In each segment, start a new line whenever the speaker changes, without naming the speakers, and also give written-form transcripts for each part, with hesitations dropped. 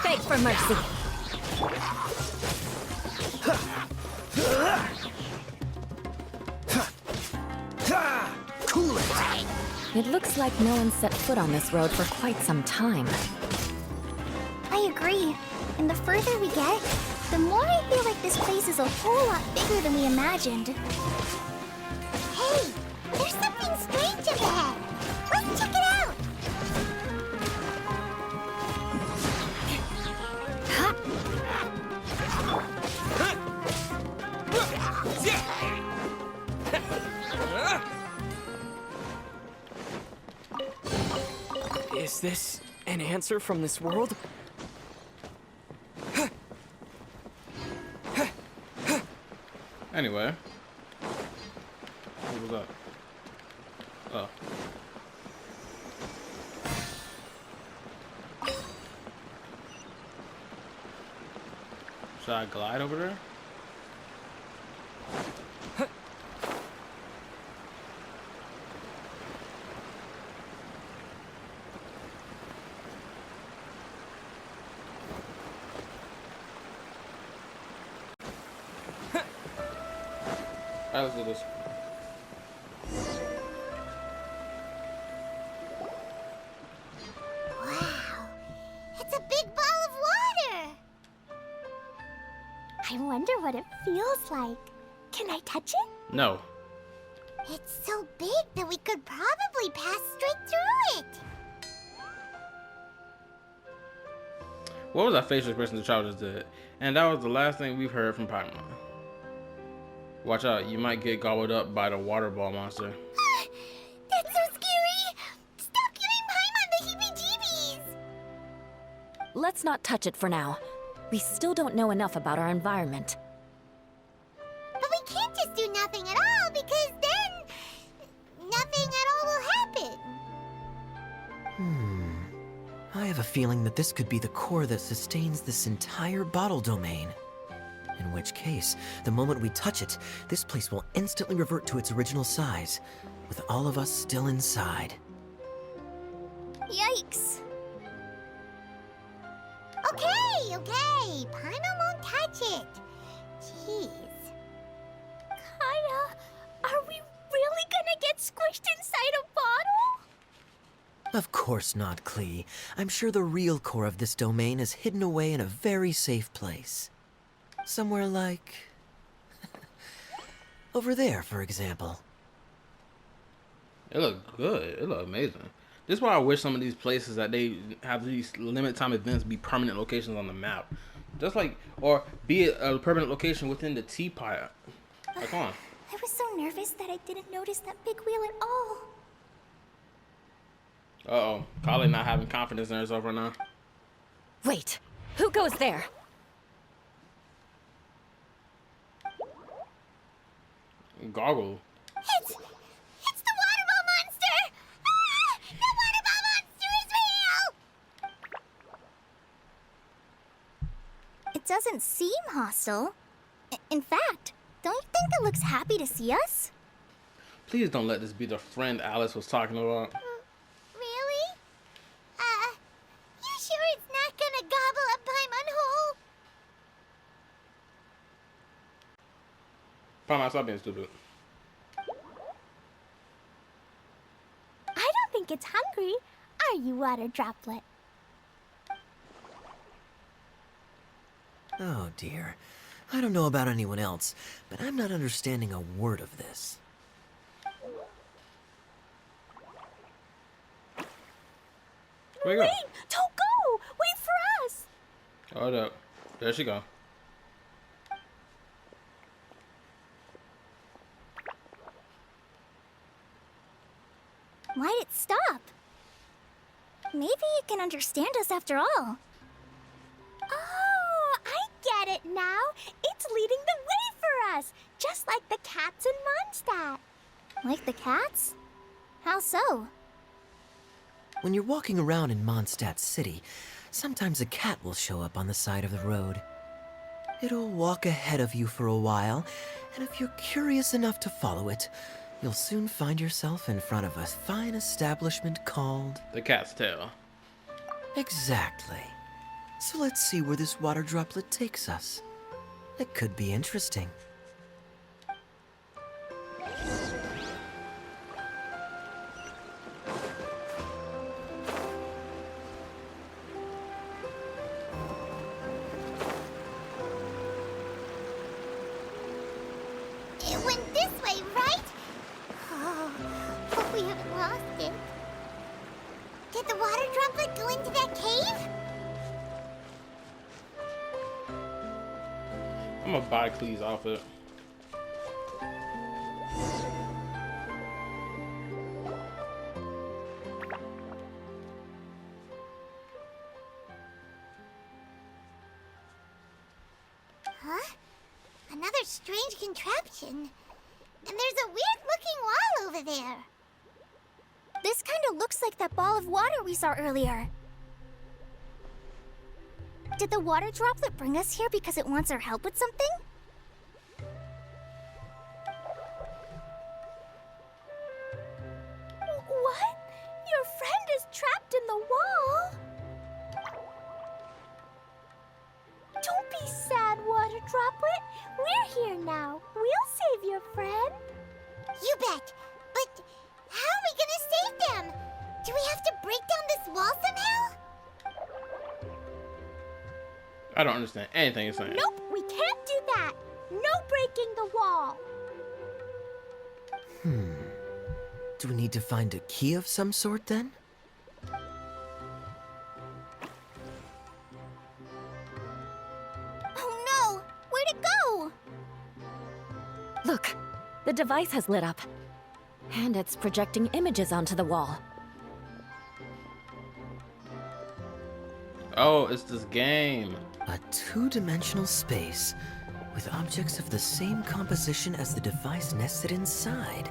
Beg for mercy.
Cool it.
It looks like no one set foot on this road for quite some time.
I agree. And the further we get, the more I feel like this place is a whole lot bigger than we imagined. Hey, there's something strange up ahead. Let's check it out.
Is this an answer from this world?
Anyway. What was that? Oh. Should I glide over there? Alright, let's do this.
Wow, it's a big ball of water. I wonder what it feels like. Can I touch it?
No.
It's so big that we could probably pass straight through it.
What was that facial expression the child just did? And that was the last thing we've heard from Paimon. Watch out, you might get gobbled up by the water ball monster.
That's so scary! Stop giving Paimon the heebie-jeebies!
Let's not touch it for now. We still don't know enough about our environment.
But we can't just do nothing at all, because then nothing at all will happen.
I have a feeling that this could be the core that sustains this entire bottle domain. In which case, the moment we touch it, this place will instantly revert to its original size, with all of us still inside.
Yikes. Okay, okay. Paimon won't touch it. Jeez. Kaya, are we really gonna get squished inside a bottle?
Of course not, Klee. I'm sure the real core of this domain is hidden away in a very safe place. Somewhere like... over there, for example.
It looked good. It looked amazing. This is why I wish some of these places that they have these limited time events be permanent locations on the map. Just like, or be a permanent location within the teapot. Like, come on.
I was so nervous that I didn't notice that big wheel at all.
Uh-oh. Kali not having confidence in herself right now.
Wait, who goes there?
Goggle.
It's the water ball monster! Ah! The water ball monster is real! It doesn't seem hostile. In fact, don't you think it looks happy to see us?
Please don't let this be the friend Alice was talking about.
Really? You sure it's not gonna gobble up Paimon whole?
Paimon, stop being stupid.
I don't think it's hungry. Are you, water droplet?
Oh dear. I don't know about anyone else, but I'm not understanding a word of this.
Where you go?
Wait! Don't go! Wait for us!
Hold up. There she go.
Why'd it stop? Maybe it can understand us after all. Oh, I get it now. It's leading the way for us, just like the cats in Mondstadt. Like the cats? How so?
When you're walking around in Mondstadt City, sometimes a cat will show up on the side of the road. It'll walk ahead of you for a while, and if you're curious enough to follow it, you'll soon find yourself in front of a fine establishment called...
The cat's tail.
Exactly. So let's see where this water droplet takes us. It could be interesting.
It went this way, right? Oh, hope we haven't lost it. Did the water droplet go into that cave?
I'm gonna buy Clee's outfit.
Huh? Another strange contraption. And there's a weird-looking wall over there. This kind of looks like that ball of water we saw earlier. Did the water droplet bring us here because it wants our help with something? What? Your friend is trapped in the wall? Don't be sad, water droplet. We're here now. We'll save your friend. You bet. But how are we gonna save them? Do we have to break down this wall somehow?
I don't understand anything you're saying.
Nope, we can't do that. No breaking the wall.
Do we need to find a key of some sort then?
Oh no! Where'd it go?
Look, the device has lit up. And it's projecting images onto the wall.
Oh, it's this game.
A two-dimensional space with objects of the same composition as the device nested inside.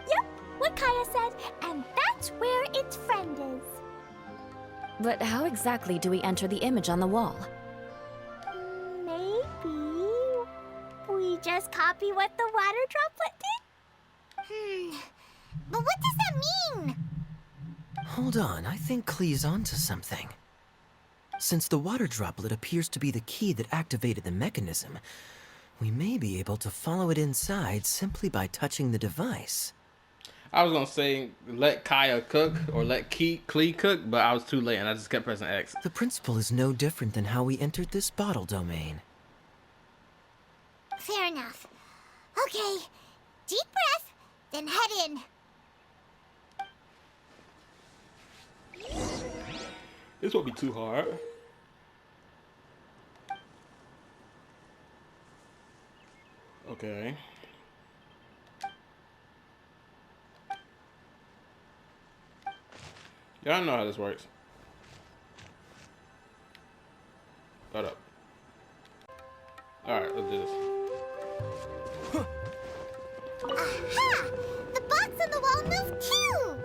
Yep, what Kaya said, and that's where its friend is.
But how exactly do we enter the image on the wall?
Maybe we just copy what the water droplet did? But what does that mean?
Hold on, I think Clee's onto something. Since the water droplet appears to be the key that activated the mechanism, we may be able to follow it inside simply by touching the device.
I was gonna say let Kaya cook or let Clee cook, but I was too late and I just kept pressing X.
The principle is no different than how we entered this bottle domain.
Fair enough. Okay, deep breath, then head in.
This won't be too hard. Okay. Yeah, I know how this works. Shut up. Alright, let's do this.
Aha! The box on the wall moved too!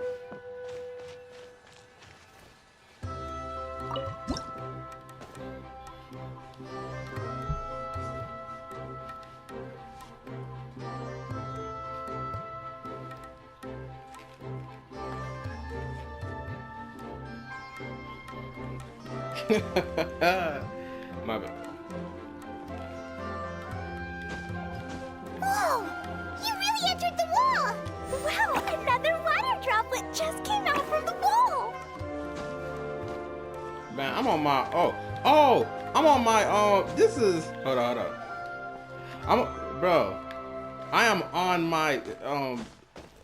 My bad.
Whoa! You really entered the wall! Wow, another water droplet just came out from the wall!
Man, I'm on my I'm on my this is hold on. Bro. I am on my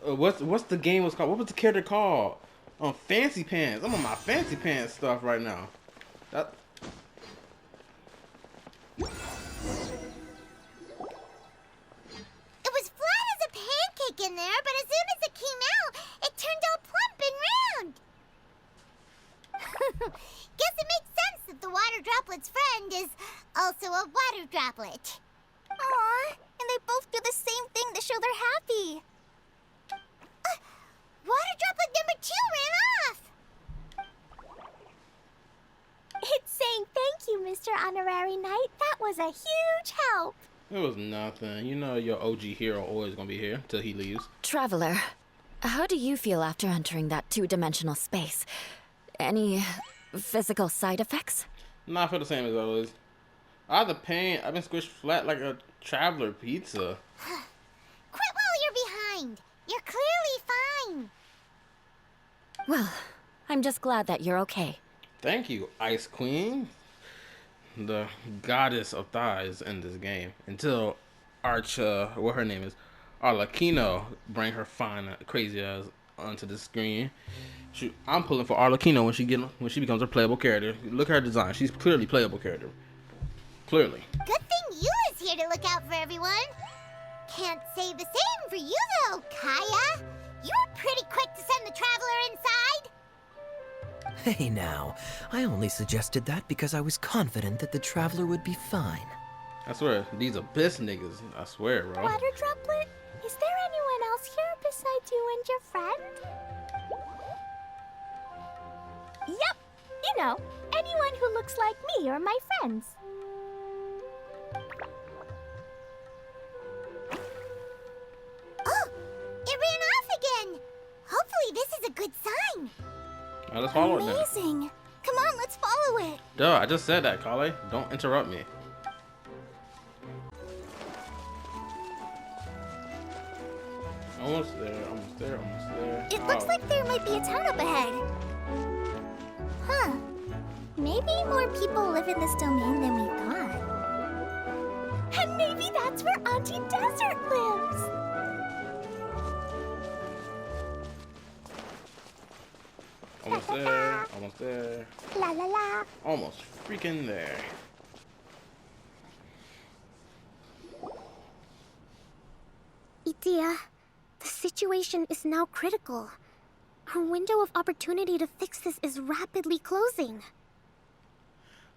what's the game was called? What was the character called? Fancy Pants. I'm on my Fancy Pants stuff right now. That
It was flat as a pancake in there, but as soon as it came out, it turned all plump and round. Guess it makes sense that the water droplet's friend is also a water droplet. Aw, and they both do the same thing to show they're happy. Water droplet number 2 ran off. It's saying thank you, Mr. Honorary Knight. That was a huge help.
It was nothing. You know your OG hero always gonna be here till he leaves.
Traveler, how do you feel after entering that two-dimensional space? Any physical side effects?
Not for the same as always. All the pain, I've been squished flat like a traveler pizza.
Quit while you're behind. You're clearly fine.
Well, I'm just glad that you're okay.
Thank you, Ice Queen. The goddess of thighs in this game. Until what her name is, Arlecchino, bring her fine, crazy ass onto the screen. Shoot, I'm pulling for Arlecchino when she becomes a playable character. Look at her design. She's clearly playable character. Clearly.
Good thing you is here to look out for everyone. Can't say the same for you though, Kaya. You were pretty quick to send the traveler inside.
Hey now, I only suggested that because I was confident that the traveler would be fine.
I swear, these are piss niggas. I swear, bro.
Water Droplet, is there anyone else here besides you and your friend? Yep, you know, anyone who looks like me or my friends. Oh, it ran off again. Hopefully this is a good sign.
Now let's follow it then.
Amazing. Come on, let's follow it.
Duh, I just said that, Kale. Don't interrupt me. Almost there, almost there, almost there.
It looks like there might be a town up ahead. Huh. Maybe more people live in this domain than we thought. And maybe that's where Auntie Desert lives.
Almost there, almost there.
La la la.
Almost freaking there.
Idia, the situation is now critical. Our window of opportunity to fix this is rapidly closing.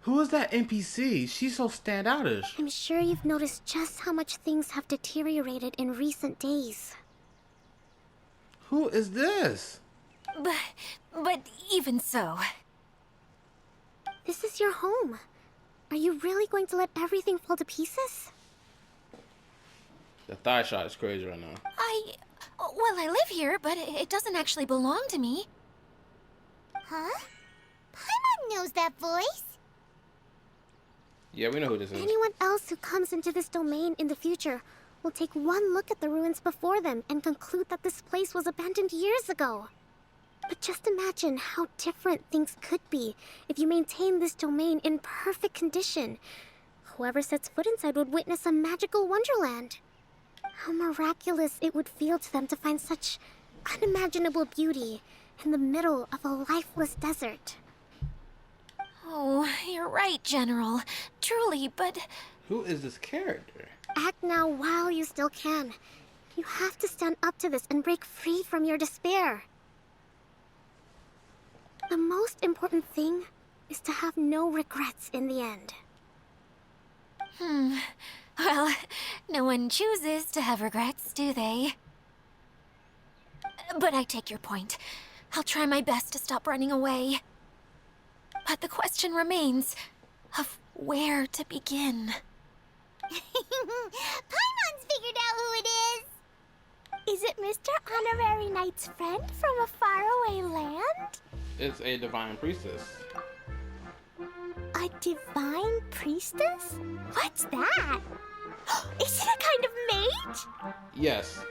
Who is that NPC? She's so standoutish.
I'm sure you've noticed just how much things have deteriorated in recent days.
Who is this?
But even so...
This is your home. Are you really going to let everything fall to pieces?
The thigh shot is crazy right now.
Well, I live here, but it doesn't actually belong to me.
Huh? Paimon knows that voice.
Yeah, we know who this is.
Anyone else who comes into this domain in the future will take one look at the ruins before them and conclude that this place was abandoned years ago. But just imagine how different things could be if you maintain this domain in perfect condition. Whoever sets foot inside would witness a magical wonderland. How miraculous it would feel to them to find such unimaginable beauty in the middle of a lifeless desert.
Oh, you're right, General. Truly, but...
Who is this character?
Act now while you still can. You have to stand up to this and break free from your despair. The most important thing is to have no regrets in the end.
Well, no one chooses to have regrets, do they? But I take your point. I'll try my best to stop running away. But the question remains of where to begin.
Paimon's figured out who it is! Is it Mr. Honorary Knight's friend from a faraway land?
It's a divine priestess.
A divine priestess? What's that? Is it a kind of mage?
Yes.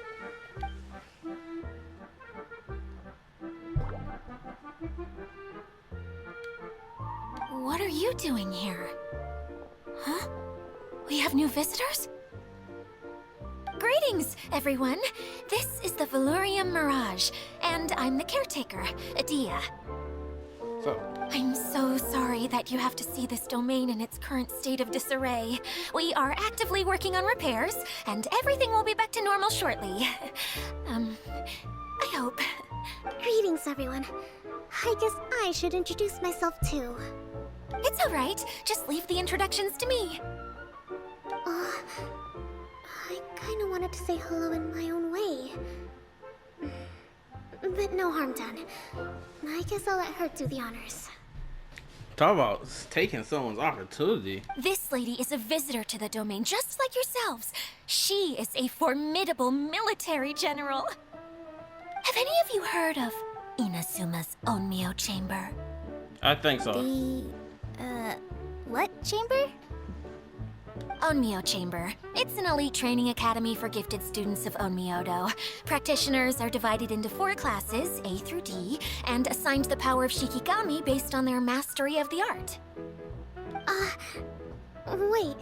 What are you doing here? Huh? We have new visitors? Greetings, everyone. This is the Valurium Mirage, and I'm the caretaker, Adia.
So,
I'm so sorry that you have to see this domain in its current state of disarray. We are actively working on repairs, and everything will be back to normal shortly. I hope.
Greetings, everyone. I guess I should introduce myself too.
It's all right. Just leave the introductions to me.
I kinda wanted to say hello in my own way. But no harm done. I guess I'll let her do the honors.
Talk about taking someone's opportunity.
This lady is a visitor to the domain, just like yourselves. She is a formidable military general. Have any of you heard of Inazuma's Onmyo Chamber?
I think so.
What chamber?
Onmyo Chamber. It's an elite training academy for gifted students of Onmyodo. Practitioners are divided into 4 classes, A through D, and assigned the power of Shikigami based on their mastery of the art.
Wait.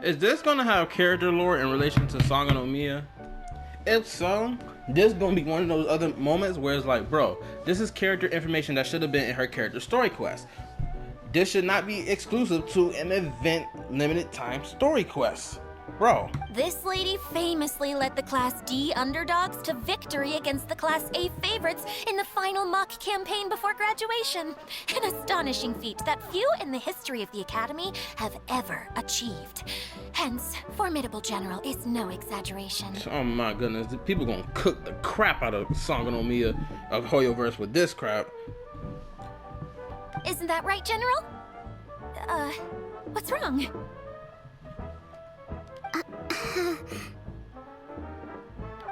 Is this gonna have character lore in relation to Sanga no Miya? If so, this gonna be one of those other moments where it's like, bro, this is character information that should have been in her character story quest. This should not be exclusive to an event limited time story quest. Bro.
This lady famously led the Class D underdogs to victory against the Class A favorites in the final mock campaign before graduation. An astonishing feat that few in the history of the Academy have ever achieved. Hence, formidable general is no exaggeration.
Oh my goodness, the people gonna cook the crap out of Sanga no Miya of Hoyoverse with this crap.
Isn't that right, General? What's wrong?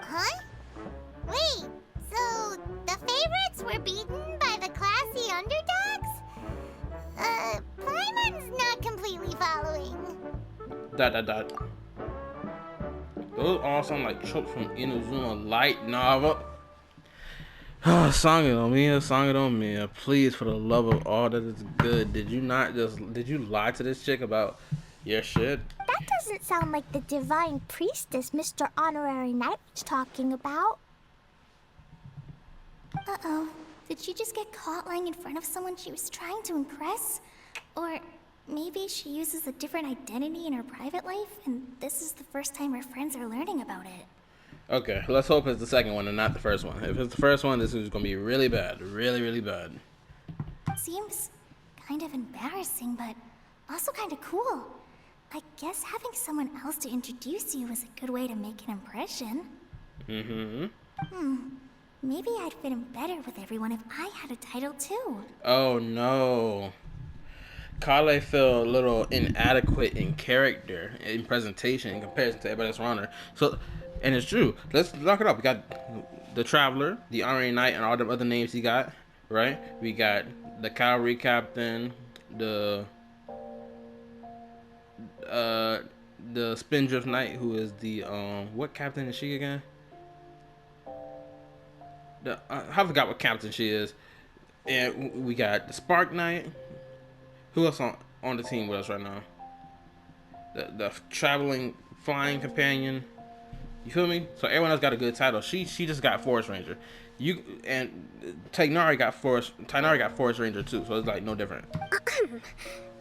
Huh? Wait, so the favorites were beaten by the classy underdogs? Paimon's not completely following. ...
Those all sound like tropes from Inazuma light novel. Sanga no Miya, Sanga no Miya, please, for the love of all that is good, did you lie to this chick about your shit?
That doesn't sound like the divine priestess Mr. Honorary Knight was talking about.
Uh-oh. Did she just get caught lying in front of someone she was trying to impress? Or maybe she uses a different identity in her private life, and this is the first time her friends are learning about it.
Okay, let's hope it's the second one and not the first one. If it's the first one, this is gonna be really bad. Really, really bad.
Seems kind of embarrassing, but also kind of cool. I guess having someone else to introduce you is a good way to make an impression. Maybe I'd fit in better with everyone if I had a title too.
Oh no. Kale feel a little inadequate in character, in presentation, in comparison to everybody else around her. So, and it's true. Let's lock it up. We got the Traveler, the Honorary Knight, and all the other names he got, right? We got the Cavalry Captain, the Spindrift Knight, who is the what captain is she again? I forgot what captain she is. And we got the Spark Knight. Who else on the team with us right now? The traveling flying companion. You feel me? So everyone else got a good title. She just got Forest Ranger. You and Tainari got Forest Ranger too. So it's like no different.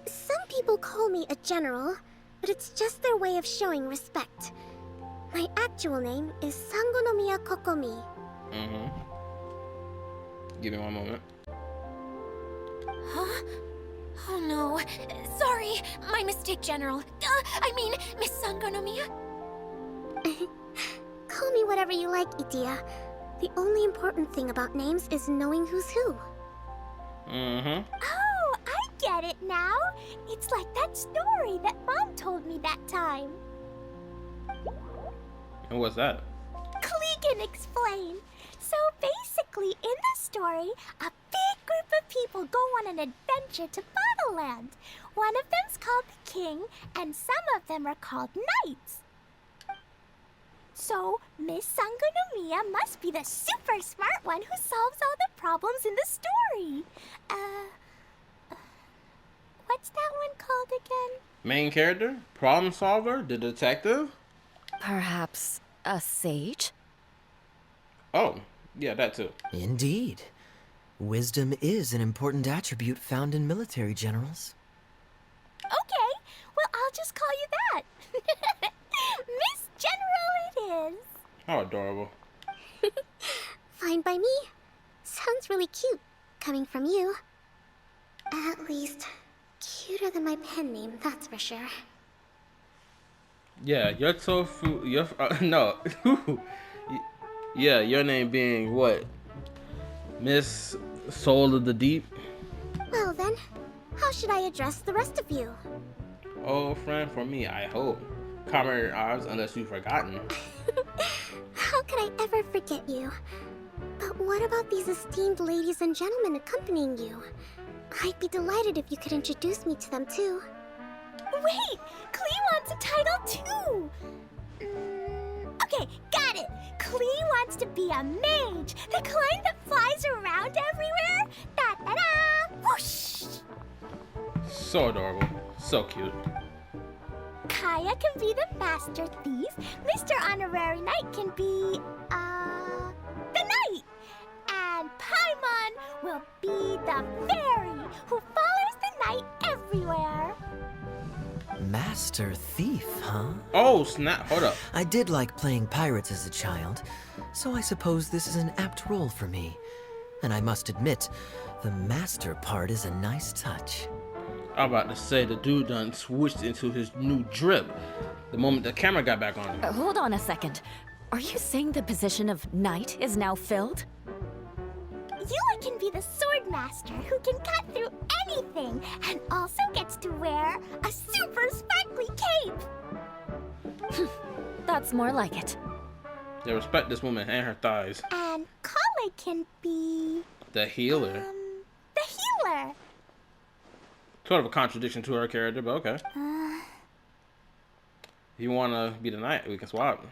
Some people call me a general, but it's just their way of showing respect. My actual name is Sangonomiya Kokomi.
Give me one moment.
Huh? Oh no. Sorry. My mistake, General. I mean, Miss Sangonomiya.
Call me whatever you like, Itia. The only important thing about names is knowing who's who. Oh, I get it now. It's like that story that Mom told me that time.
And what's that?
Clegan explain. So basically, in the story, a big group of people go on an adventure to BottleLand. One of them's called the King, and some of them are called Knights. So, Miss Sangonomiya must be the super smart one who solves all the problems in the story. What's that one called again?
Main character? Problem solver? The detective?
Perhaps a sage?
Oh, yeah, that too.
Indeed. Wisdom is an important attribute found in military generals.
Okay, well, I'll just call you that. Miss General it is.
How adorable.
Fine by me. Sounds really cute, coming from you. At least, cuter than my pen name, that's for sure.
Yeah, your tofu, no. Yeah, your name being what? Miss Soul of the Deep?
then, how should I address the rest of you?
Oh, friend, for me, I hope. Comrade Oz, unless you've forgotten.
How could I ever forget you? But what about these esteemed ladies and gentlemen accompanying you? I'd be delighted if you could introduce me to them too. Wait! Klee wants a title too! Okay, got it! Klee wants to be a mage! The kind that flies around everywhere! Da-da-da! Whoosh!
So adorable. So cute.
Kaya can be the master thief. Mr. Honorary Knight can be, the knight. And Paimon will be the fairy who follows the knight everywhere.
Master Thief, huh?
Oh, snap. Hold up.
I did like playing pirates as a child, so I suppose this is an apt role for me. And I must admit, the master part is a nice touch.
I'm about to say the dude done switched into his new drip the moment the camera got back on him.
Hold on a second. Are you saying the position of knight is now filled?
Yula can be the sword master who can cut through anything and also gets to wear a super sparkly cape.
That's more like it.
They respect this woman and her thighs.
And Kale can be,
The healer.
the healer.
Sort of a contradiction to her character, but okay. If you want to be the knight, we can swap.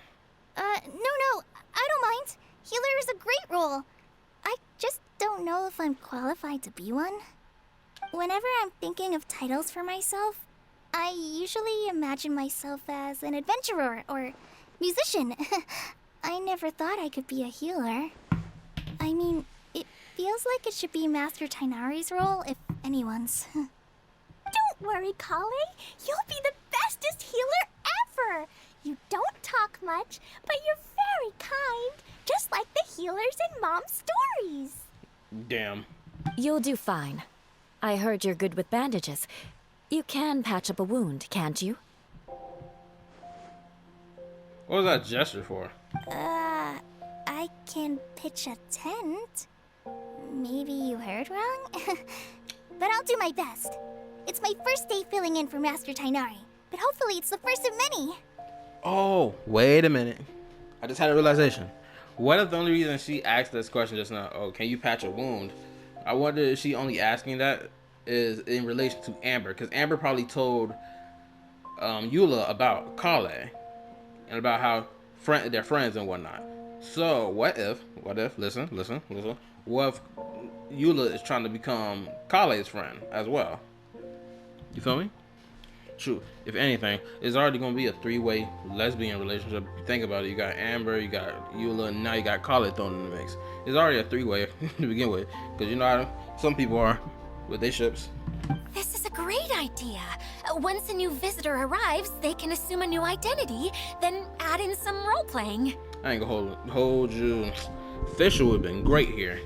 No, I don't mind. Healer is a great role. I just don't know if I'm qualified to be one. Whenever I'm thinking of titles for myself, I usually imagine myself as an adventurer or musician. I never thought I could be a healer. I mean, it feels like it should be Master Tainari's role, if anyone's.
Don't worry, Kale. You'll be the bestest healer ever. You don't talk much, but you're very kind, just like the healers in Mom's stories.
Damn.
You'll do fine. I heard you're good with bandages. You can patch up a wound, can't you?
What was that gesture for?
I can pitch a tent. Maybe you heard wrong? But I'll do my best. It's my first day filling in for Master Tainari, but hopefully it's the first of many.
Oh, wait a minute. I just had a realization. What if the only reason she asked this question just now, oh, can you patch a wound? I wonder if she only asking that is in relation to Amber, because Amber probably told Eula about Kale and about how they're friends and whatnot. So what if, listen, what if Eula is trying to become Kale's friend as well? You feel me? Shoot, if anything, it's already gonna be a three-way lesbian relationship. Think about it. You got Amber, you got Eula, and now you got Kale thrown in the mix. It's already a three-way to begin with, because you know how some people are with their ships.
This is a great idea. Once a new visitor arrives, they can assume a new identity, then add in some role-playing.
I ain't gonna hold you. Fisher would have been great here.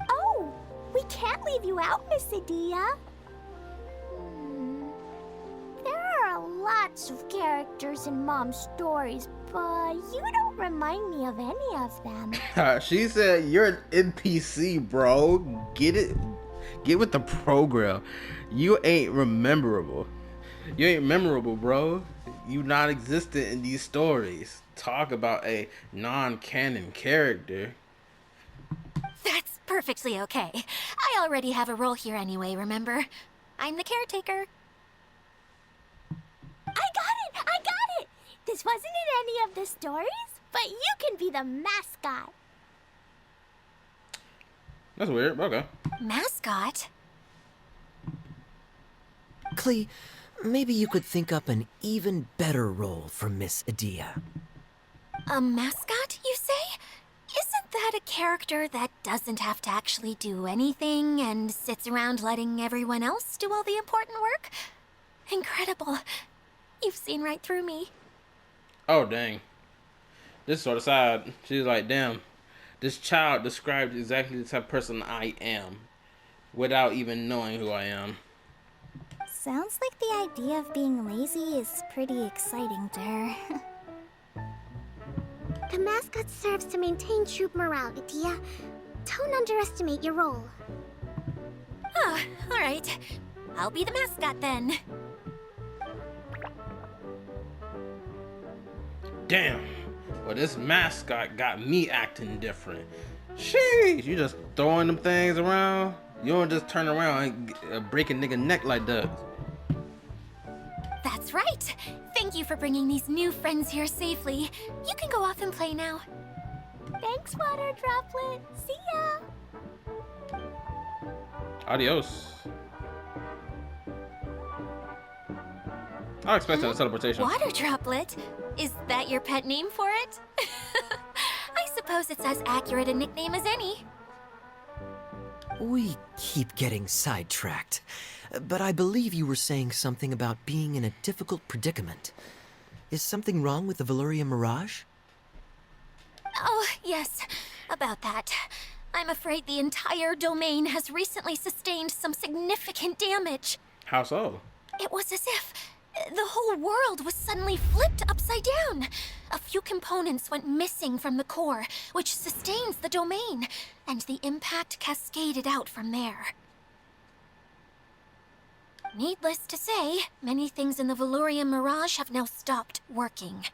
Oh, we can't leave you out, Miss Adia. There are lots of characters in Mom's stories, but you don't remind me of any of them.
She said you're an NPC, bro. Get it? Get with the program. You ain't memorable. You ain't memorable, bro. You non-existent in these stories. Talk about a non-canon character.
That's perfectly okay. I already have a role here anyway, remember? I'm the caretaker.
I got it! This wasn't in any of the stories, but you can be the mascot.
That's weird, but okay.
Mascot?
Klee, maybe you could think up an even better role for Miss Adia.
A mascot, you say? Isn't that a character that doesn't have to actually do anything and sits around letting everyone else do all the important work? Incredible. You've seen right through me.
Oh, dang. This is sort of sad. She's like, damn. This child described exactly the type of person I am without even knowing who I am.
Sounds like the idea of being lazy is pretty exciting to her.
The mascot serves to maintain troop morale, Adia. Don't underestimate your role.
Ah, all right. I'll be the mascot then.
Damn. Well, this mascot got me acting different. Sheesh, you just throwing them things around. You don't just turn around and break a nigga neck like that.
That's right. Thank you for bringing these new friends here safely. You can go off and play now.
Thanks, Water Droplet. See ya.
Adios. I expected a teleportation.
Water Droplet? Is that your pet name for it? I suppose it's as accurate a nickname as any.
We keep getting sidetracked, but I believe you were saying something about being in a difficult predicament. Is something wrong with the Veluria Mirage?
Oh, yes, about that. I'm afraid the entire domain has recently sustained some significant damage.
How so?
It was as if the whole world was suddenly flipped upside down. A few components went missing from the core, which sustains the domain, and the impact cascaded out from there. Needless to say, many things in the Veluria Mirage have now stopped working.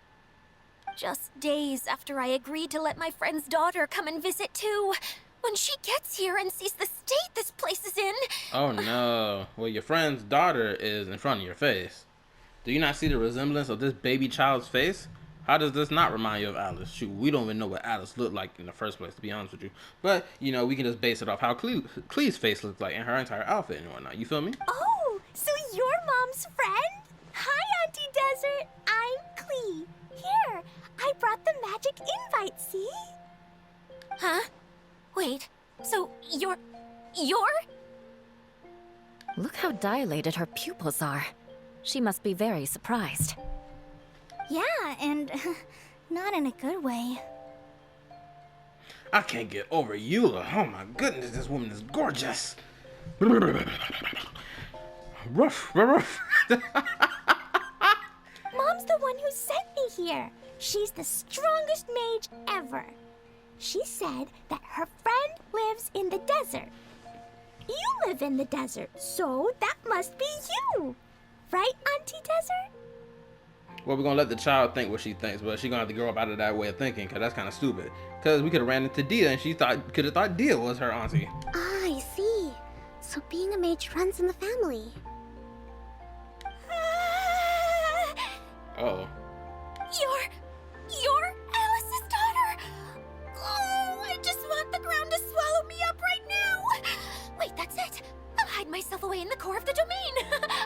Just days after I agreed to let my friend's daughter come and visit too. When she gets here and sees the state this place is in...
Oh no. Well, your friend's daughter is in front of your face. Do you not see the resemblance of this baby child's face? How does this not remind you of Alice? Shoot, we don't even know what Alice looked like in the first place, to be honest with you. But, you know, we can just base it off how Clee's face looks like and her entire outfit and whatnot. You feel me?
Oh, so you're Mom's friend? Hi, Auntie Desert. I'm Clee. Here, I brought the magic invite, see?
Huh? Wait, so you're...
Look how dilated her pupils are. She must be very surprised.
Yeah, and not in a good way.
I can't get over Eula. Oh my goodness, this woman is gorgeous. Ruff, ruff.
Mom's the one who sent me here. She's the strongest mage ever. She said that her friend lives in the desert. You live in the desert, so that must be you. Right, Auntie Desert?
Well, we're gonna let the child think what she thinks, but she's gonna have to grow up out of that way of thinking, because that's kind of stupid. Because we could have ran into Dia, and she could have thought Dia was her auntie.
Ah, I see. So being a mage runs in the family.
Uh-oh.
You're Alice's daughter! Oh, I just want the ground to swallow me up right now! Wait, that's it! I'll hide myself away in the core of the domain!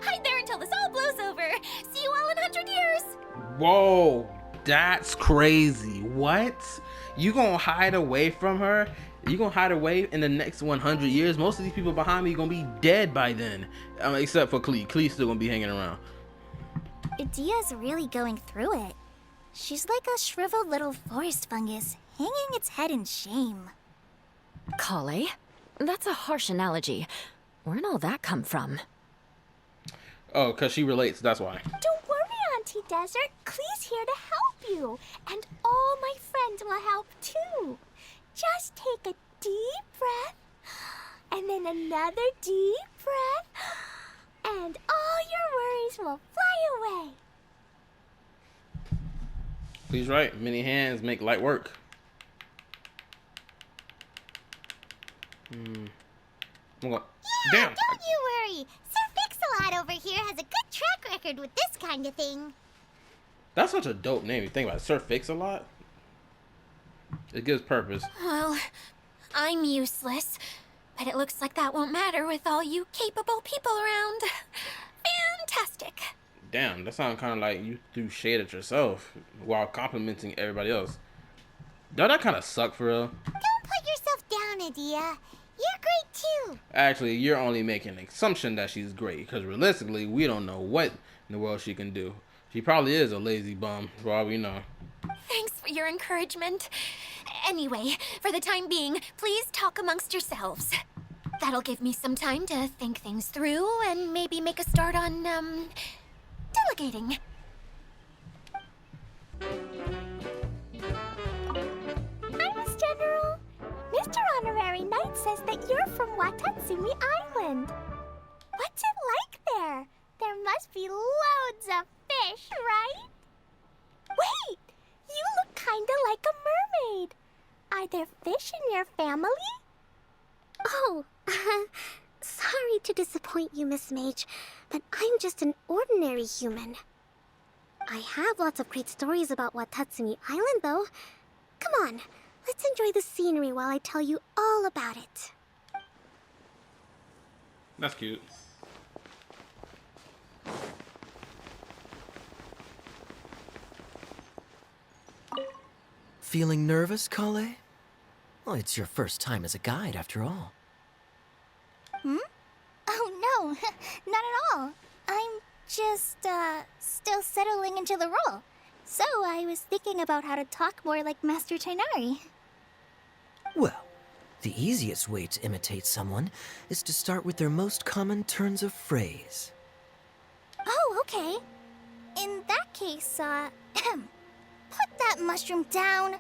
Hide there until this all blows over! See you all in 100 years!
Whoa, that's crazy. What? You gonna hide away from her? You gonna hide away in the next 100 years? Most of these people behind me gonna be dead by then. Except for Clee. Clee's still gonna be hanging around.
Dia's really going through it. She's like a shriveled little forest fungus, hanging its head in shame.
Kale? That's a harsh analogy. Where'd all that come from?
Oh, because she relates, that's why.
Don't worry, Auntie Desert. Clee's here to help you. And all my friends will help too. Just take a deep breath, and then another deep breath, and all your worries will fly away.
Please right. Many hands make light work. I'm going.
Yeah,
Damn.
don't you worry. Sir Fix-a-Lot over here has a good track record with this kind of thing.
That's such a dope name. You think about it. Sir Fix-a-Lot? It gives purpose.
Well, I'm useless, but it looks like that won't matter with all you capable people around. Fantastic.
Damn, that sounds kind of like you threw shade at yourself while complimenting everybody else. Don't that kind of suck for real?
Don't put yourself down, Adia. You're great too.
Actually, you're only making an assumption that she's great, because realistically, we don't know what in the world she can do. She probably is a lazy bum, for all we know.
Thanks for your encouragement. Anyway, for the time being, please talk amongst yourselves. That'll give me some time to think things through and maybe make a start on, delegating.
Hi, Miss General. Mr. Honorary Starry Night says that you're from Watatsumi Island. What's it like there? There must be loads of fish, right? Wait! You look kinda like a mermaid. Are there fish in your family?
Oh, sorry to disappoint you, Miss Mage, but I'm just an ordinary human. I have lots of great stories about Watatsumi Island, though. Come on, let's enjoy the scenery while I tell you all about it.
That's cute.
Feeling nervous, Kale? Well, it's your first time as a guide, after all.
Oh no, not at all. I'm just, still settling into the role. So I was thinking about how to talk more like Master Tighnari.
Well, the easiest way to imitate someone is to start with their most common turns of phrase.
Oh, okay. In that case, put that mushroom down.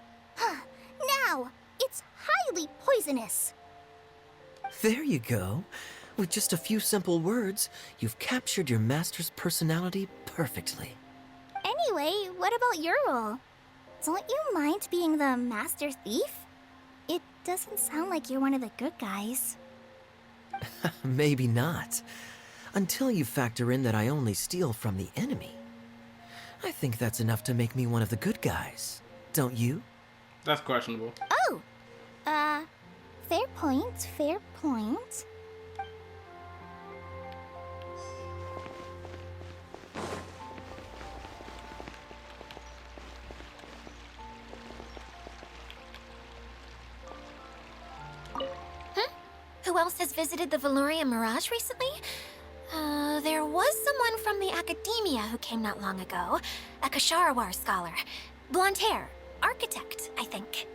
Now, it's highly poisonous.
There you go. With just a few simple words, you've captured your master's personality perfectly.
Anyway, what about your role? Don't you mind being the master thief? It doesn't sound like you're one of the good guys.
Maybe not. Until you factor in that I only steal from the enemy. I think that's enough to make me one of the good guys. Don't you?
That's questionable.
Oh! Fair point, fair point.
Who else has visited the Veloria Mirage recently? There was someone from the academia who came not long ago. A Kasharawar scholar. Blonde hair. Architect, I think.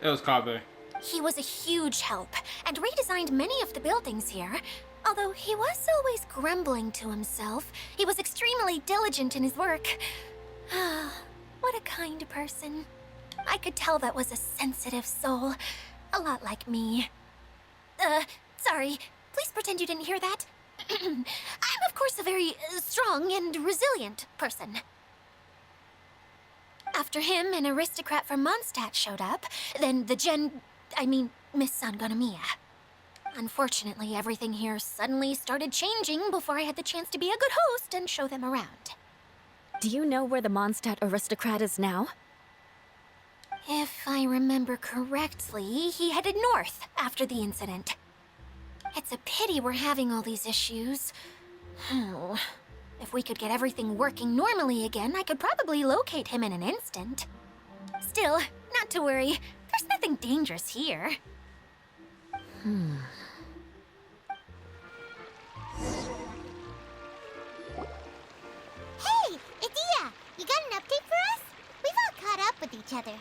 It was Kaveh.
He was a huge help and redesigned many of the buildings here. Although he was always grumbling to himself, he was extremely diligent in his work. What a kind person. I could tell that was a sensitive soul. A lot like me. Sorry. Please pretend you didn't hear that. I'm, of course, a very strong and resilient person. After him, an aristocrat from Mondstadt showed up. Then Miss Sangonomiya. Unfortunately, everything here suddenly started changing before I had the chance to be a good host and show them around.
Do you know where the Mondstadt aristocrat is now?
If I remember correctly, he headed north after the incident. It's a pity we're having all these issues. Oh, if we could get everything working normally again, I could probably locate him in an instant. Still, not to worry. There's nothing dangerous here.
Hey, Idia, you got an update for us? We've all caught up with each other.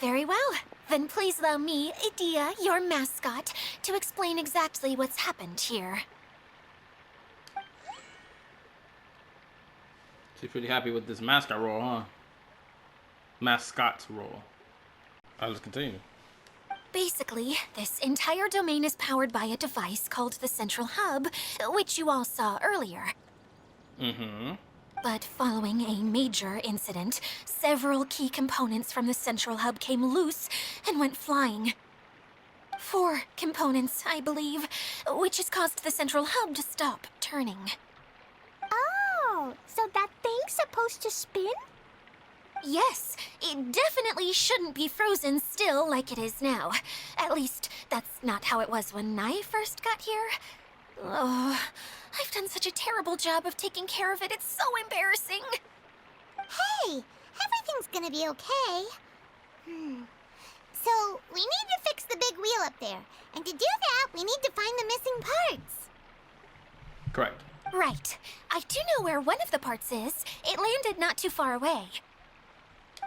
Very well. Then please allow me, Idia, your mascot, to explain exactly what's happened here.
She's pretty happy with this mascot role, huh? Mascot role. Alright, let's continue.
Basically, this entire domain is powered by a device called the Central Hub, which you all saw earlier.
Mm-hmm.
But following a major incident, several key components from the Central Hub came loose and went flying. 4 components, I believe, which has caused the Central Hub to stop turning.
Oh, so that thing's supposed to spin?
Yes, it definitely shouldn't be frozen still like it is now. At least, that's not how it was when I first got here. Oh, I've done such a terrible job of taking care of it, it's so embarrassing.
Hey, everything's gonna be okay. So, we need to fix the big wheel up there. And to do that, we need to find the missing parts.
Correct.
Right. I do know where one of the parts is. It landed not too far away.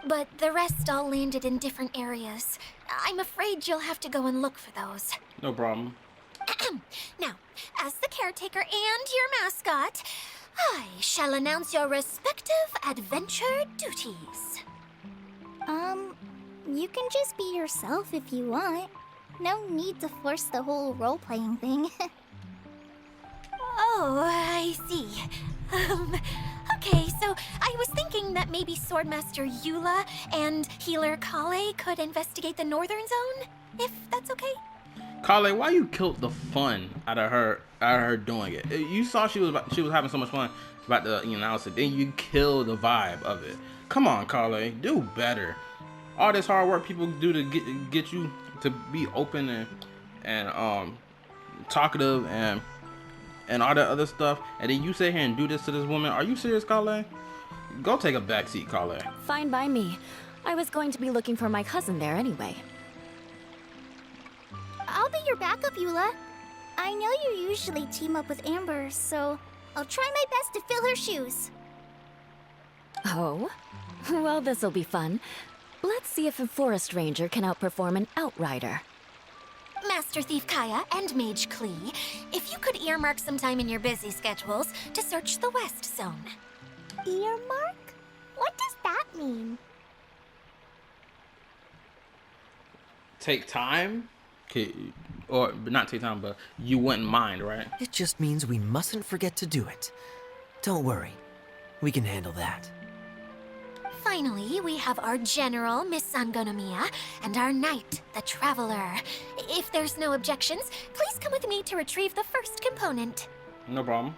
But the rest all landed in different areas. I'm afraid you'll have to go and look for those.
No problem.
Now, as the caretaker and your mascot, I shall announce your respective adventure duties.
You can just be yourself if you want. No need to force the whole role-playing thing.
Oh, I see. Okay, so I was thinking that maybe Swordmaster Eula and Healer Kale could investigate the Northern Zone, if that's okay?
Kale, why you killed the fun out of her doing it? You saw she was having so much fun about the announce it, then you kill the vibe of it. Come on, Kale, do better. All this hard work people do to get you to be open and talkative and all that other stuff, and then you sit here and do this to this woman. Are you serious, Kale? Go take a back seat, Kale.
Fine by me. I was going to be looking for my cousin there anyway.
I'll be your backup, Eula. I know you usually team up with Amber, so I'll try my best to fill her shoes.
Oh? Well, this'll be fun. Let's see if a forest ranger can outperform an outrider.
Master Thief Kaya and Mage Klee, if you could earmark some time in your busy schedules to search the West Zone.
Earmark? What does that mean?
Take time? Okay, or not take time, but you wouldn't mind, right?
It just means we mustn't forget to do it. Don't worry. We can handle that.
Finally, we have our General, Miss Sangonomiya, and our Knight, the Traveler. If there's no objections, please come with me to retrieve the first component.
No problem.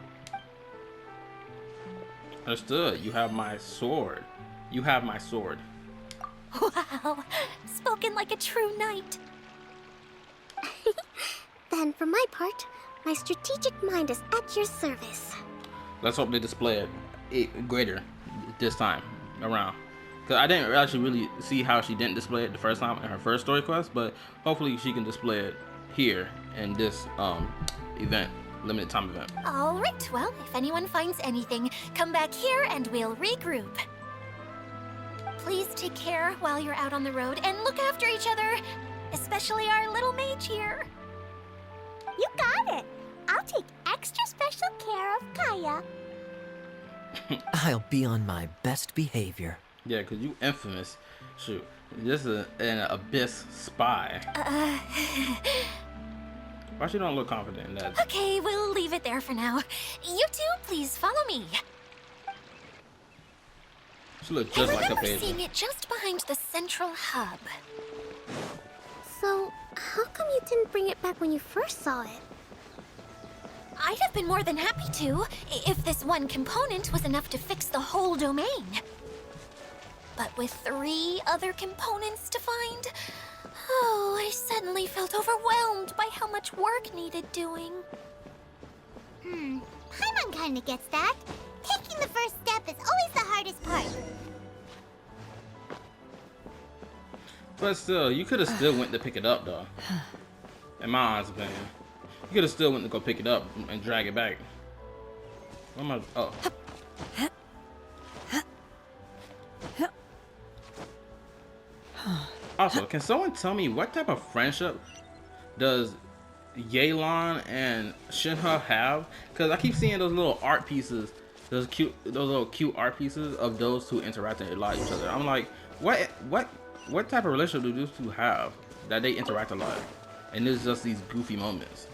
Understood. You have my sword. You have my sword.
Wow, spoken like a true knight.
Then, for my part, my strategic mind is at your service.
Let's hope they display it greater this time around. Because I didn't actually really see how she didn't display it the first time in her first story quest, but hopefully she can display it here in this event, limited time event.
All right, well, if anyone finds anything, come back here and we'll regroup. Please take care while you're out on the road and look after each other, especially our little mage here.
You got it. I'll take extra special care of Kaya.
I'll be on my best behavior.
Yeah, because you infamous. Shoot. This is an abyss spy. Why she don't look confident in that?
Okay, we'll leave it there for now. You two, please follow me.
She looks
I
just like a
remember
page.
seeing it just behind the central hub.
So, how come you didn't bring it back when you first saw it?
I'd have been more than happy to, if this one component was enough to fix the whole domain. But with 3 other components to find, oh, I suddenly felt overwhelmed by how much work needed doing.
Paimon kinda gets that. Taking the first step is always the hardest part.
But still, you could have still went to pick it up, though. In my honest opinion. You could have still went to go pick it up and drag it back. What am I? Oh. Also, can someone tell me what type of friendship does Yelan and Shinha have? Because I keep seeing those little art pieces, those little cute art pieces of those two interacting a lot with each other. I'm like, what type of relationship do those two have that they interact a lot? And there's just these goofy moments.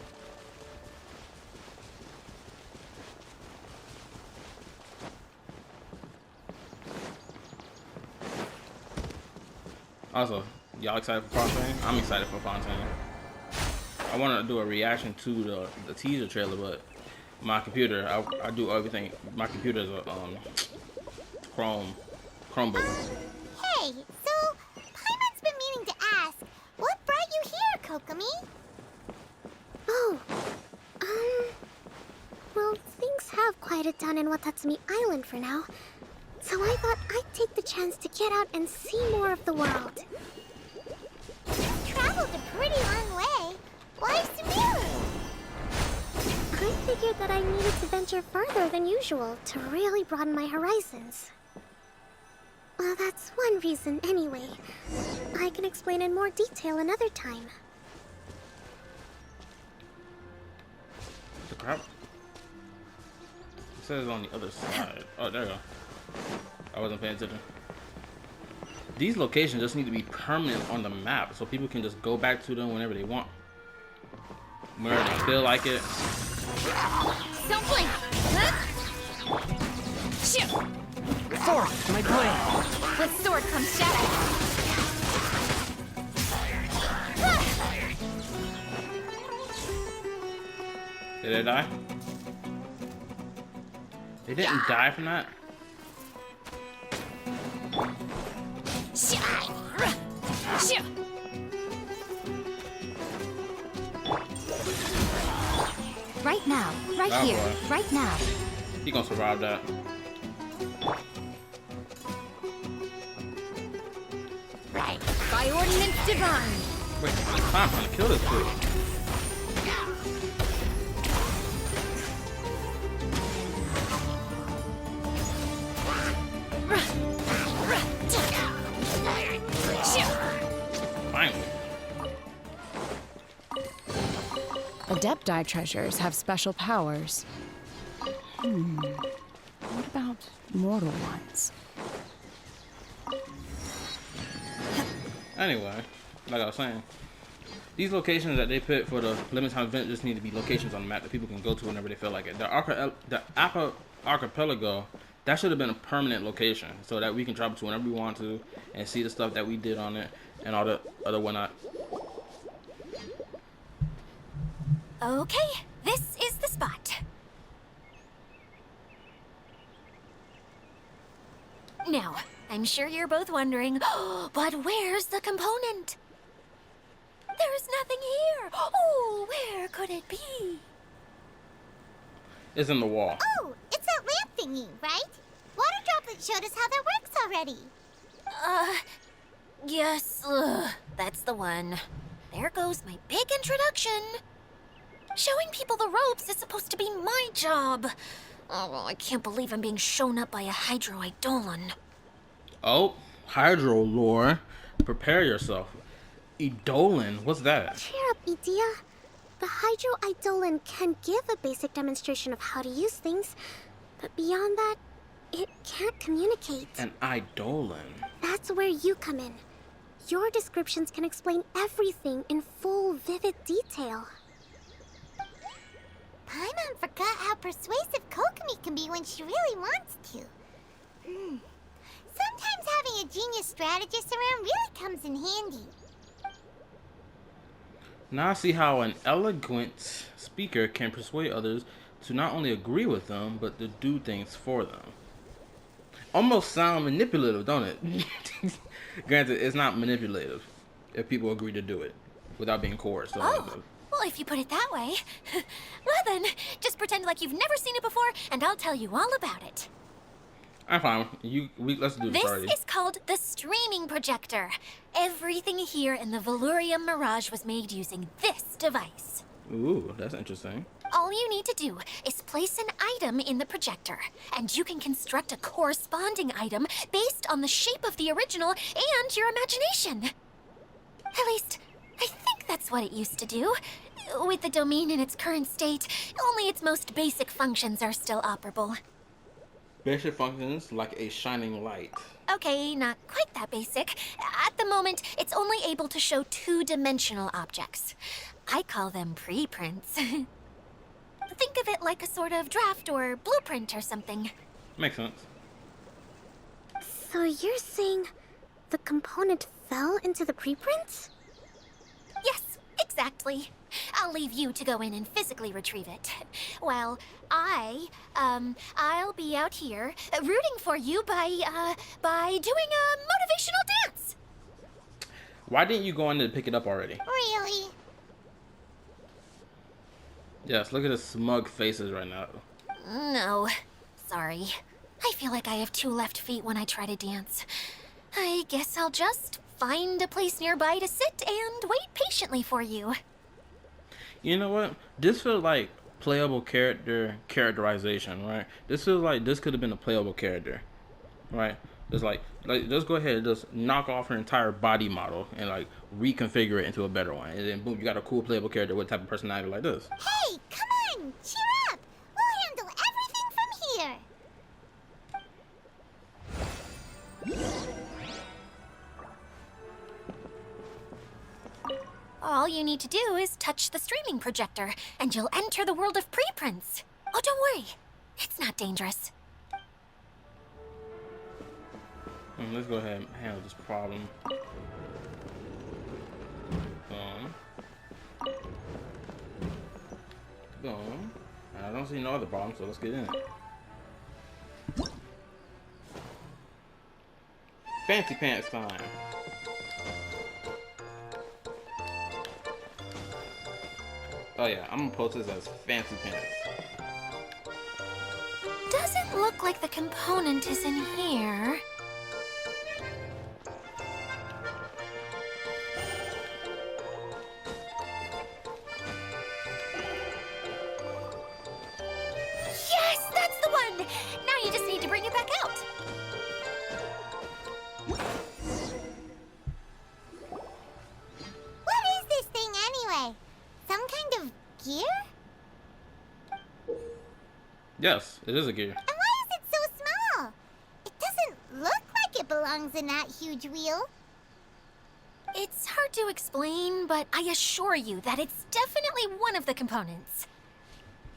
Also, y'all excited for Fontaine? I'm excited for Fontaine. I want to do a reaction to the teaser trailer, but my computer, I do everything. My computer is a Chromebook.
Hey, so Paimon's been meaning to ask, what brought you here, Kokomi?
Oh, well, things have quieted down in Watatsumi Island for now. So I thought I'd take the chance to get out and see more of the world.
You've traveled a pretty long way. Why Sumeru?
I figured that I needed to venture further than usual to really broaden my horizons. Well, that's one reason anyway. I can explain in more detail another time.
The crap? It says on the other side. Oh, there you go. I wasn't paying attention. These locations just need to be permanent on the map so people can just go back to them whenever they want. Whenever they feel like it.
Don't blink! Shoot!
Forth, my blade!
With sword comes shadow.
Did they die? They didn't die from that?
Right now, right
Oh,
here,
boy.
right now.
He gonna survive that.
Right. By ordinance divine.
Wait, I'm trying to kill this dude. Finally.
Adepti treasures have special powers. What about mortal ones?
Anyway, like I was saying, these locations that they pick for the limited time event just need to be locations on the map that people can go to whenever they feel like it. The archipelago, that should have been a permanent location so that we can travel to whenever we want to and see the stuff that we did on it and all the other whatnot.
Okay, this is the spot. Now, I'm sure you're both wondering, but where's the component? There's nothing here. Oh, where could it be?
It's in the wall.
Oh, it's that lamp thingy, right? Water Droplet showed us how that works already.
Yes, that's the one. There goes my big introduction. Showing people the ropes is supposed to be my job. Oh, I can't believe I'm being shown up by a Hydro Eidolon.
Oh, Hydro lore. Prepare yourself. Eidolon, what's that?
Cheer up, Edea. The Hydro Eidolon can give a basic demonstration of how to use things, but beyond that, it can't communicate.
An Eidolon.
That's where you come in. Your descriptions can explain everything in full, vivid detail.
Paimon forgot how persuasive Kokomi can be when she really wants to. Sometimes having a genius strategist around really comes in handy.
Now I see how an eloquent speaker can persuade others to not only agree with them, but to do things for them. Almost sound manipulative, don't it? Granted, it's not manipulative if people agree to do it without being coerced. So
Well, if you put it that way. Well then, just pretend like you've never seen it before, and I'll tell you all about it.
I'm fine. Let's do this
This
already.
is called the streaming projector. Everything here in the Valurium Mirage was made using this device.
Ooh, that's interesting.
All you need to do is place an item in the projector, and you can construct a corresponding item based on the shape of the original and your imagination. At least, I think that's what it used to do. With the domain in its current state, only its most basic functions are still operable.
Basic functions like a shining light.
Okay, not quite that basic. At the moment, it's only able to show two-dimensional objects. I call them preprints. Think of it like a sort of draft or blueprint or something.
Makes sense.
So you're saying the component fell into the preprints?
Yes, exactly. I'll leave you to go in and physically retrieve it. Well, I'll be out here rooting for you by doing a motivational dance.
Why didn't you go in to pick it up already?
Really?
Yes, look at the smug faces right now.
No, sorry. I feel like I have two left feet when I try to dance. I guess I'll just find a place nearby to sit and wait patiently for you.
You know what? This feels like playable characterization, right? This feels like this could have been a playable character, right? It's like just go ahead and just knock off her entire body model and like reconfigure it into a better one, and then boom, you got a cool playable character with type of personality like this.
Hey, come on! Cheer up! We'll handle everything from here!
All you need to do is touch the streaming projector, and you'll enter the world of preprints. Oh, don't worry. It's not dangerous.
Let's go ahead and handle this problem. Boom. I don't see no other problem, so let's get in it. Fancy pants time. Oh yeah, I'm gonna post this as fancy pants.
Doesn't look like the component is in here. Yes, that's the one! Now you just need to bring it back out.
What is this thing anyway? Some kind of gear?
Yes, it is a gear.
And why is it so small? It doesn't look like it belongs in that huge wheel.
It's hard to explain, but I assure you that it's definitely one of the components.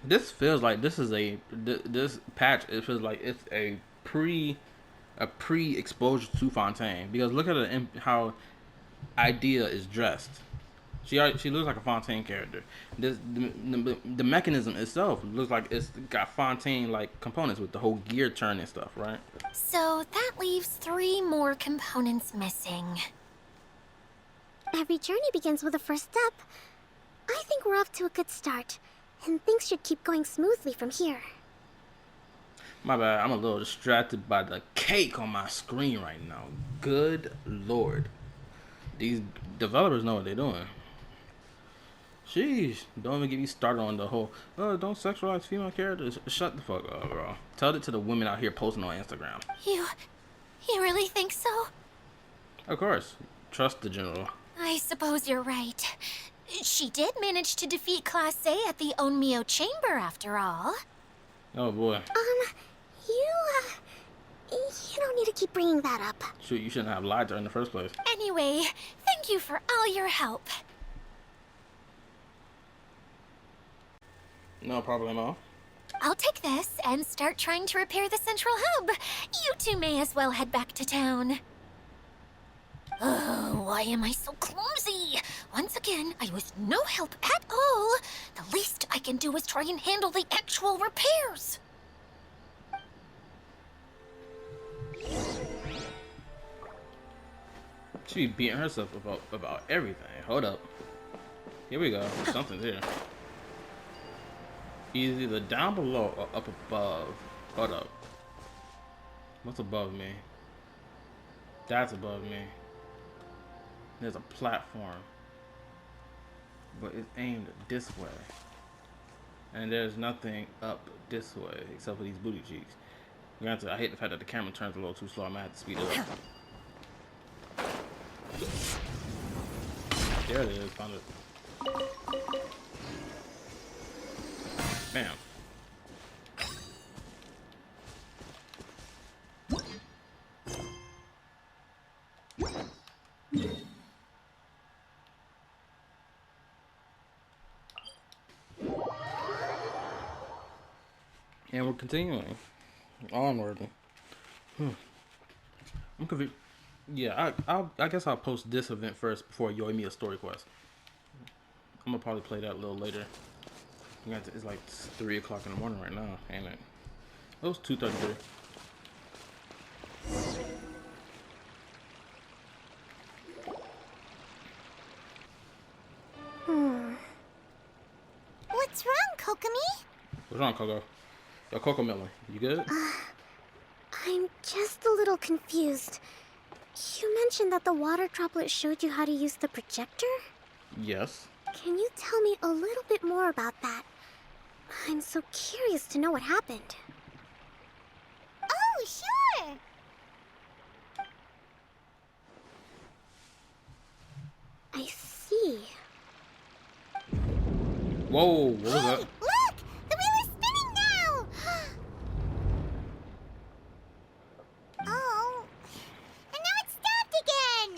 This feels like this is this patch. It feels like it's a pre-exposure to Fontaine, because look at it, how Idea is dressed. She looks like a Fontaine character. The mechanism itself looks like it's got Fontaine like components with the whole gear turn and stuff, right?
So that leaves 3 more components missing.
Every journey begins with a first step. I think we're off to a good start, and things should keep going smoothly from here.
My bad, I'm a little distracted by the cake on my screen right now. Good lord. These developers know what they're doing. Sheesh, don't even get me started on the whole, don't sexualize female characters. Shut the fuck up, bro. Tell it to the women out here posting on Instagram.
You really think so?
Of course. Trust the general.
I suppose you're right. She did manage to defeat Class A at the Onmyo Chamber, after all.
Oh boy.
You don't need to keep bringing that up.
Shoot, you shouldn't have lied to her in the first place.
Anyway, thank you for all your help.
No problemo.
I'll take this and start trying to repair the central hub. You two may as well head back to town. Oh, why am I so clumsy? Once again, I was no help at all. The least I can do is try and handle the actual repairs.
She be beating herself about everything. Hold up. Here we go. Something's here. He's either down below or up above. Hold up. What's above me? That's above me. There's a platform, but it's aimed this way. And there's nothing up this way except for these booty cheeks. Granted, I hate the fact that the camera turns a little too slow. I might have to speed it up. There it is. Found it. Bam. And we're continuing onward. I'm confused. Yeah, I guess I'll post this event first before Yoimiya story quest. I'm gonna probably play that a little later. It's like 3 o'clock in the morning right now, ain't it? It was 2:33.
What's wrong, Kokomi?
What's wrong, Coco? Yo, Coco Melon, you good?
I'm just a little confused. You mentioned that the water droplet showed you how to use the projector?
Yes.
Can you tell me a little bit more about that? I'm so curious to know what happened.
Oh, sure.
I see.
Whoa, what was that?
Look! The wheel is spinning now! Oh. And now it's stopped again!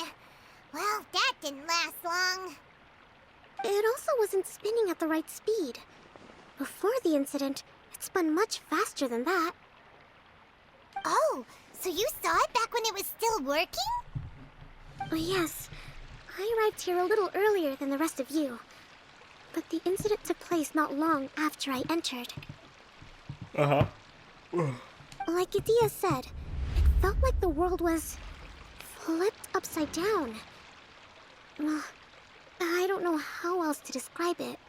Well, that didn't last long.
wasn't spinning at the right speed. Before the incident, it spun much faster than that.
Oh, so you saw it back when it was still working?
Oh, yes. I arrived here a little earlier than the rest of you. But the incident took place not long after I entered.
Uh-huh.
Like Idea said, it felt like the world was flipped upside down. Well, I don't know how else to describe it.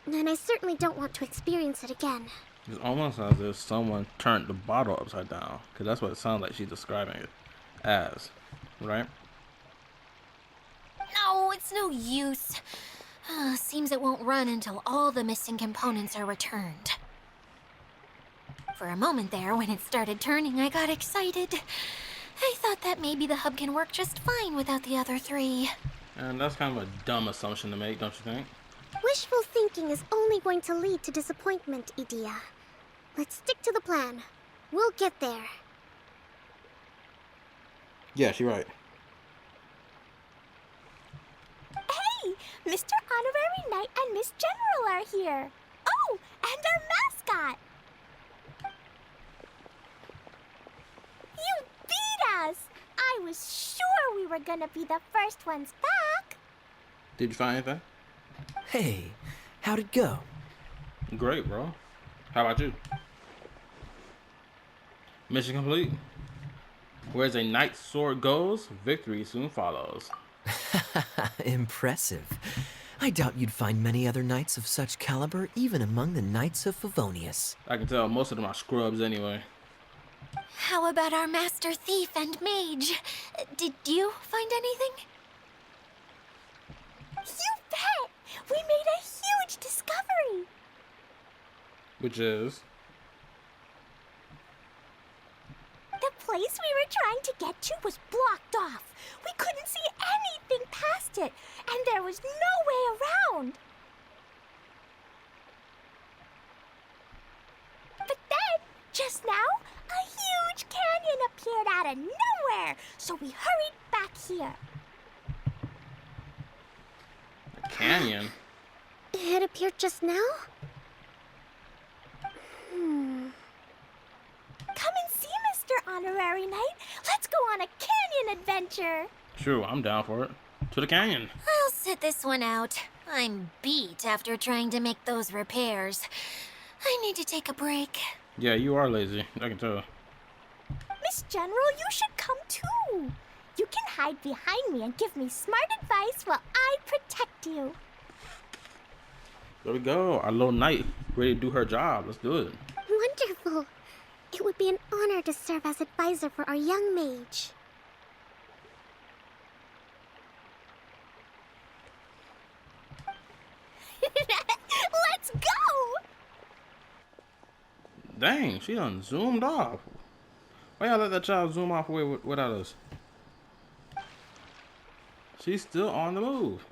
And I certainly don't want to experience it again.
It's almost as if someone turned the bottle upside down, because that's what it sounds like she's describing it as, right?
No, it's no use. Seems it won't run until all the missing components are returned. For a moment there, when it started turning, I got excited. I thought that maybe the hub can work just fine without the other three.
And that's kind of a dumb assumption to make, don't you think?
Wishful thinking is only going to lead to disappointment, Idea. Let's stick to the plan. We'll get there.
Yeah, she's right.
Hey, Mr. Honorary Knight and Miss General are here. Oh, and our mascot. You beat us. I was sure we were gonna be the first ones back.
Did you find anything?
Hey, how'd it go?
Great, bro. How about you? Mission complete. Whereas a knight's sword goes, victory soon follows.
Impressive. I doubt you'd find many other knights of such caliber even among the knights of Favonius.
I can tell most of them are scrubs anyway.
How about our master thief and mage? Did you find anything?
You bet. We made a huge discovery.
Which is...
The place we were trying to get to was blocked off. We couldn't see anything past it, and there was no way around. But then, just now, a huge canyon appeared out of nowhere, so we hurried back here.
a canyon?
It appeared just now?
Come and see, Mr. Honorary Knight. Let's go on a canyon adventure.
True, I'm down for it. To the canyon.
I'll sit this one out. I'm beat after trying to make those repairs. I need to take a break.
Yeah, you are lazy. I can tell.
Miss General, you should come too. You can hide behind me and give me smart advice while I protect you.
There we go. Our little knight ready to do her job. Let's do it.
Wonderful. It would be an honor to serve as advisor for our young mage.
Let's go!
Dang, she done zoomed off. Why y'all let that child zoom off away without us? She's still on the move.